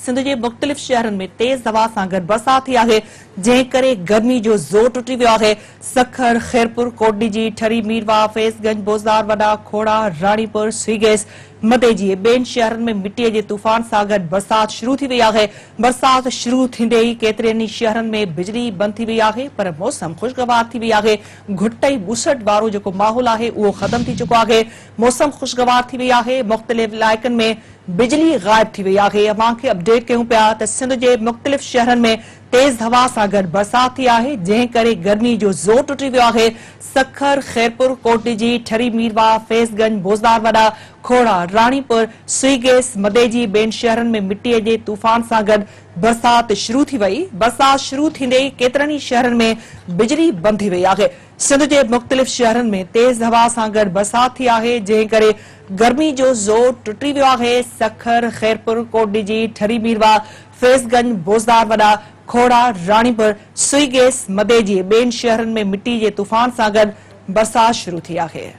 सिंध जे मुख़्तलिफ़ शहरनि में तेज़ हवा सां गॾु बरसात थी आहे, जंहिं करे गर्मी जो ज़ोर टुटी वियो आहे। सखर, खैरपुर, कोटडीजी, ठरी, मीरवा, फैज़गंज, बोज़दार, वॾा खोड़ा, राणीपुर, स्वीगेस, मदेजी ॿियनि शहरनि में मिटीअ जे तूफ़ान सां गॾु बरसात शुरू थी वई आहे। बरसात शुरू थींदे ई केतिरनि ई शहरनि में बिजली बंदि थी वई आहे, पर मौसम ख़ुशगवार थी वई आहे। घुट ऐं ॿुसट वारो जेको माहौल आहे उहो ख़त्म थी चुको आहे। मौसम ख़ुशगवार थी वई आहे। मुख़्तलिफ़ इलाइक़नि में बिजली गायब थी वई आहे। अवां खे अपडेट कयूं पिया त सिंध जे मुख़्तलिफ़ शहरनि में तेज़ हवा सां गॾु बरसात थी आहे, जंहिं करे गर्मी जो ज़ोर टुटी वियो आहे। सखर, खैरपुर, कोटडीजी, ठरी, मीरवा, फैज़गंज, बोज़दार, वॾा खोड़ा, राणीपुर, स्वीगेस, मदेजी ॿियनि शहरनि में मिटीअ जे तूफ़ान सां गॾु बरसात शुरू थी वई। बरसात शुरू थींदे ई केतिरनि ई शहरनि में बिजली बंदि थी वई आहे। सिंध जे मुख़्तलिफ़ शहरनि में तेज़ हवा सां गॾु बरसात थी आहे, जंहिं करे गर्मी जो ज़ोर टुटी वियो आहे। सखर, खैरपुर, कोटडीजी, ठरी, मीरवा, फैज़गंज, बोज़दार, वॾा खोड़ा, राणीपुर, स्वीगेस, मदेजी ॿियनि शहरनि में मिटी जे तूफ़ान सां गॾु बरसात शुरू थी आहे।